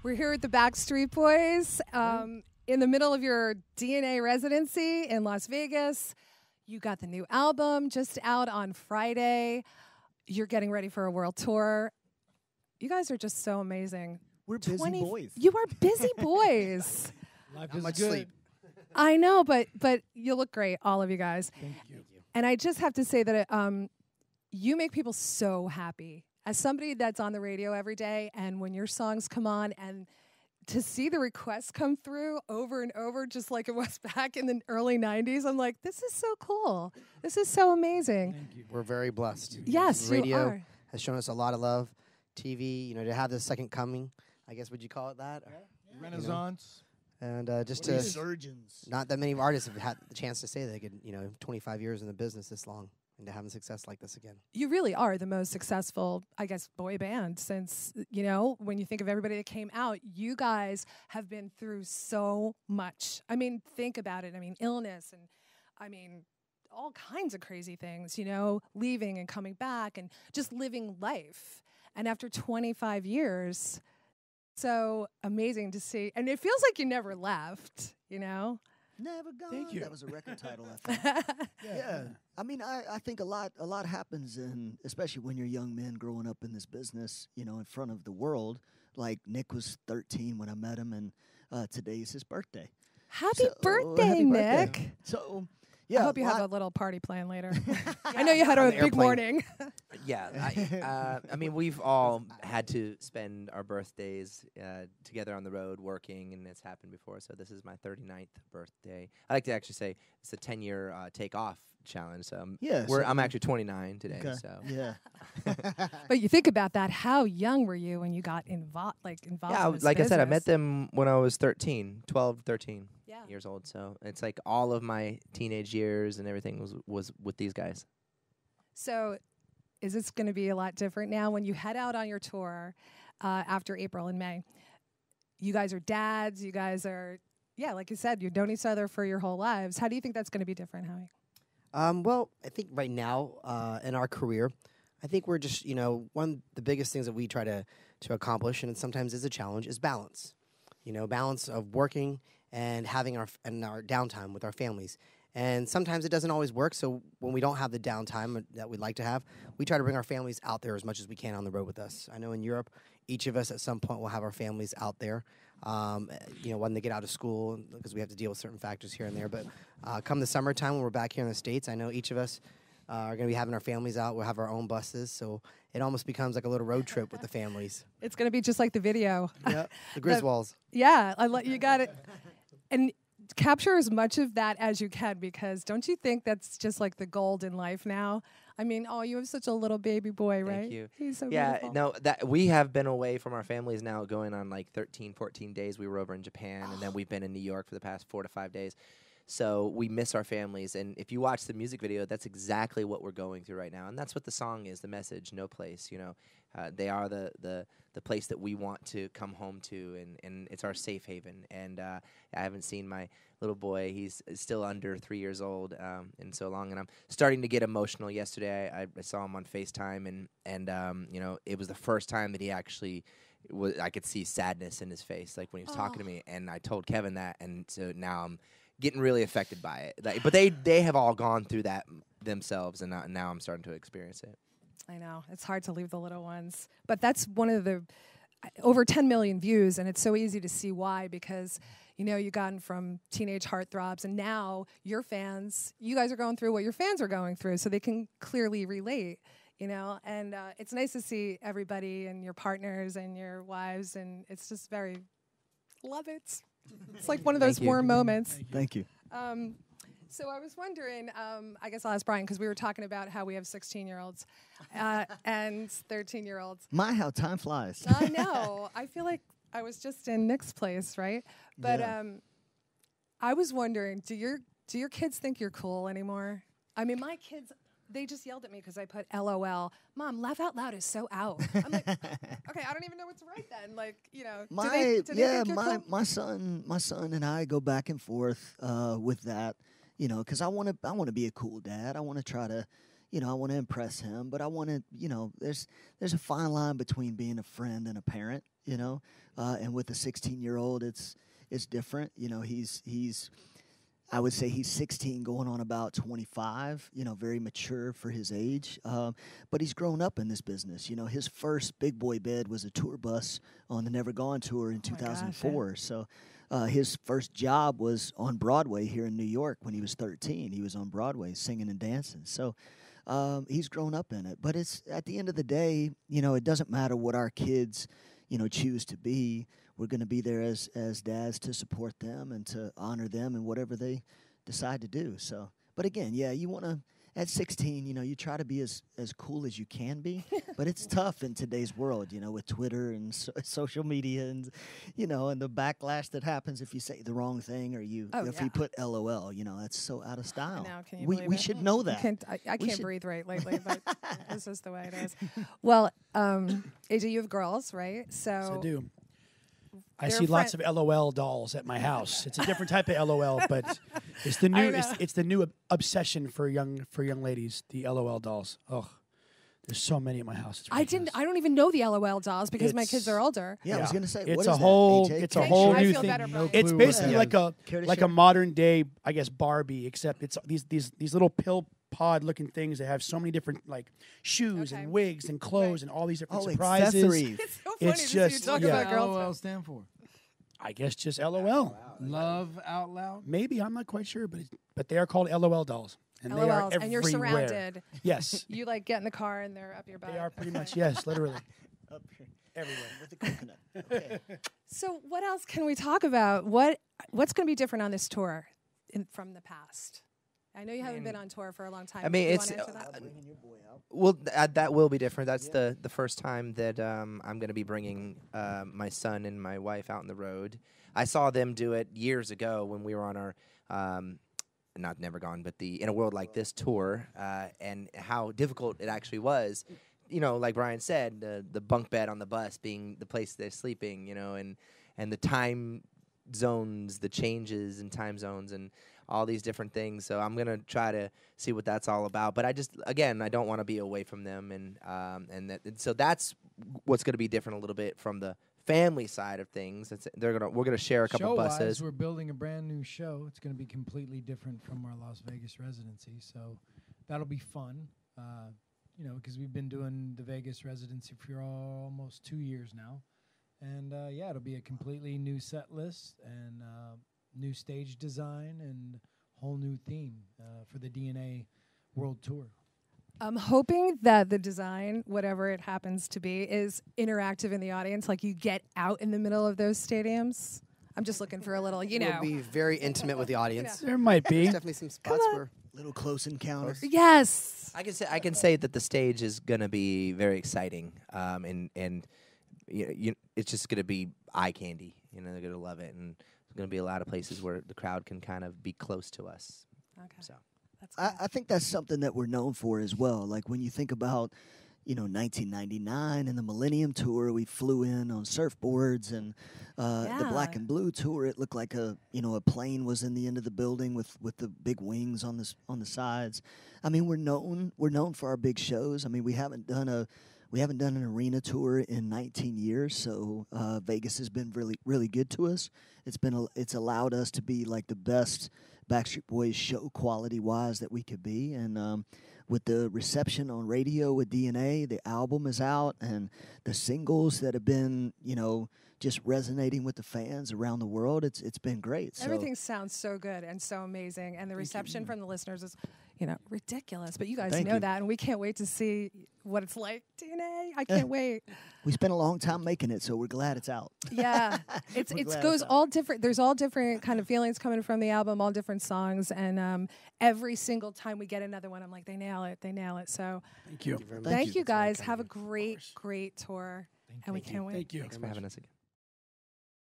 We're here at the Backstreet Boys in the middle of your DNA residency in Las Vegas. You got the new album just out on Friday. You're getting ready for a world tour. You guys are just so amazing. We're busy boys. You are busy boys. Life is good. Sleep. I know, but you look great, all of you guys. Thank you. And I just have to say that you make people so happy. As somebody that's on the radio every day, and when your songs come on, and to see the requests come through over and over, just like it was back in the early 90s, I'm like, this is so cool. This is so amazing. Thank you. We're very blessed. Yes, you Radio are. has shown us a lot of love. TV, to have this second coming, I guess, would you call it that? Renaissance. And just to, Resurgence. not that many artists have had the chance to say they could, 25 years in the business this long, and to have a success like this again. You really are the most successful, I guess, boy band since, when you think of everybody that came out, you guys have been through so much. I mean, think about it. I mean, illness and, all kinds of crazy things, leaving and coming back and just living life. And after 25 years, so amazing to see. And it feels like you never left, Never gone. Thank you. That was a record title, I think. Yeah. I think a lot happens, especially when you're young men growing up in this business, in front of the world. Like Nick was 13 when I met him, and today is his birthday. Happy birthday, Nick. So, I hope you have a little party planned later. I know you had a big airplane. morning. Yeah, we've all had to spend our birthdays together on the road working, and it's happened before. So this is my 39th birthday. I like to actually say it's a 10-year take-off challenge. So I'm actually 29 today. Okay. So Yeah. But you think about that. How young were you when you got involved? Yeah, in this like I said, I met business? them when I was 13 Yeah. years old. So it's like all of my teenage years and everything was with these guys. So is this going to be a lot different now when you head out on your tour after April and May? You guys are dads. You guys are, like you said, you've known each other for your whole lives. How do you think that's going to be different, Howie? Well, I think right now in our career, I think we're just, one of the biggest things that we try to accomplish, and it sometimes is a challenge, is balance. Balance of working and having our downtime with our families. And sometimes it doesn't always work, so when we don't have the downtime that we'd like to have, we try to bring our families out there as much as we can on the road with us. I know in Europe, each of us at some point will have our families out there, when they get out of school, because we have to deal with certain factors here and there. But come the summertime when we're back here in the States, I know each of us are going to be having our families out. We'll have our own buses, so it almost becomes like a little road trip with the families. It's going to be just like the video. Yep, the Griswolds. Yeah, you got it. And capture as much of that as you can, because don't you think that's just like the gold in life now? You have such a little baby boy, right? Thank you. He's so Yeah, beautiful. no, that we have been away from our families now going on like 13, 14 days. We were over in Japan, and then we've been in New York for the past 4 to 5 days. So we miss our families. And if you watch the music video, that's exactly what we're going through right now. And that's what the song is, the message, no place. They are the place that we want to come home to, and it's our safe haven. And I haven't seen my little boy. He's still under 3 years old in so long, and I'm starting to get emotional. Yesterday I saw him on FaceTime, and it was the first time that he actually I could see sadness in his face, like when he was talking to me. And I told Kevin that, and so now I'm getting really affected by it. But they have all gone through that themselves, and now I'm starting to experience it. I know. It's hard to leave the little ones. But that's one of the over 10 million views, and it's so easy to see why, because, you've gotten from teenage heartthrobs, and now your fans, you guys are going through what your fans are going through, so they can clearly relate, And it's nice to see everybody and your partners and your wives, and it's just love it. It's like one of those warm moments. Thank you. So I was wondering, I guess I'll ask Brian, because we were talking about how we have 16-year-olds and 13-year-olds. How time flies. I know. I feel like I was just in Nick's place, right? But I was wondering, do your kids think you're cool anymore? My kids, they just yelled at me because I put LOL. Mom, laugh out loud is so out. I'm like, okay, I don't even know what to write then. Like, do they think you're cool? My son and I go back and forth with that. Because I want to be a cool dad. I want to try to, I want to impress him. But I want to, there's a fine line between being a friend and a parent. you know, and with a 16-year-old, it's different. You know, he's I would say he's 16 going on about 25, you know, very mature for his age. But he's grown up in this business. You know, his first big boy bed was a tour bus on the Never Gone tour in 2004. Gosh, So his first job was on Broadway here in New York when he was 13. He was on Broadway singing and dancing. So he's grown up in it. But it's at the end of the day, you know, it doesn't matter what our kids, you know, choose to be. We're going to be there as dads to support them and to honor them and whatever they decide to do. So, but again, yeah, you want to, at 16, you know, you try to be as cool as you can be, but it's tough in today's world, you know, with Twitter and social media and, you know, and the backlash that happens if you say the wrong thing or you put LOL, you know, that's so out of style. Now, can you we believe it? should know that. I can't breathe right lately, but this is the way it is. Well, AJ, you have girls, right? So I do. I They're see lots of LOL dolls at my house. It's a different type of LOL, but it's the new it's the new obsession for young ladies. The LOL dolls. Oh, there's so many at my house. It's I don't even know the LOL dolls because my kids are older. Yeah, I was going to say, it's what a is whole that, AJ? it's a Thank whole you. I new feel thing. better, Brian. It's clue basically what that Care to like share? a modern day, I guess, Barbie, except it's these little pill pod looking things that have so many different like shoes Okay. and wigs and clothes and all these different Oh, surprises. accessories. It's so funny It's to see you just- talk yeah. about What girls. does LOL stand for? I guess just LOL. Love out loud. Maybe, I'm not quite sure, but they are called LOL dolls, and they are LOLs, and you're everywhere. surrounded. Yes, You like get in the car and they're up your butt. they are pretty much yes, literally Up here everywhere. with the coconut. Okay. So what else can we talk about? What's going to be different on this tour from the past? I know you haven't been on tour for a long time. I mean, Do you it's wanna answer that? Bringing your boy out. well, that will be different. That's the first time that I'm going to be bringing my son and my wife out on the road. I saw them do it years ago when we were on our not Never Gone, but the In a World Like This tour, and how difficult it actually was. You know, like Brian said, the bunk bed on the bus being the place they're sleeping. You know, and the time zones, the changes in time zones, and all these different things. So I'm gonna try to see what that's all about. But I don't want to be away from them, and so that's what's gonna be different a little bit from the family side of things. We're gonna share a couple Show-wise, buses. we're building a brand new show. It's going to be completely different from our Las Vegas residency, so that'll be fun. You know, because we've been doing the Vegas residency for almost 2 years now, and yeah, it'll be a completely new set list and new stage design and whole new theme for the DNA World Tour. I'm hoping that the design, whatever it happens to be, is interactive in the audience. Like you get out in the middle of those stadiums. I'm just looking for a little, you know. We'll be very intimate with the audience. There might be. There's definitely some spots where Little close encounter. Yes. I can say that the stage is gonna be very exciting, and it's just gonna be eye candy. You know, they're gonna love it, and there's gonna be a lot of places where the crowd can kind of be close to us. Okay. So. That's good. I think that's something that we're known for as well. Like when you think about, you know, 1999 and the Millennium Tour, we flew in on surfboards, and the Black and Blue Tour, it looked like a plane was in the end of the building with the big wings on the sides. I mean, we're known for our big shows. I mean, we haven't done an arena tour in 19 years, so Vegas has been really good to us. It's allowed us to be like the best Backstreet Boys show quality wise that we could be, and with the reception on radio with DNA, the album is out, and the singles that have been, you know, just resonating with the fans around the world, it's been great. So Everything sounds so good and so amazing, and the reception from the listeners is, you know, ridiculous. But you guys Thank know you. that, and we can't wait to see what it's like. DNA, I can't wait. we spent a long time making it, so we're glad it's out. Yeah, it We're glad goes it's out. all different. There's all different kind of feelings coming from the album, all different songs, and every single time we get another one, I'm like, they nail it. So Thank you. very much. thank you Thanks for guys. coming. Have a great tour, and we can't wait. Thank you. Thanks for having us again.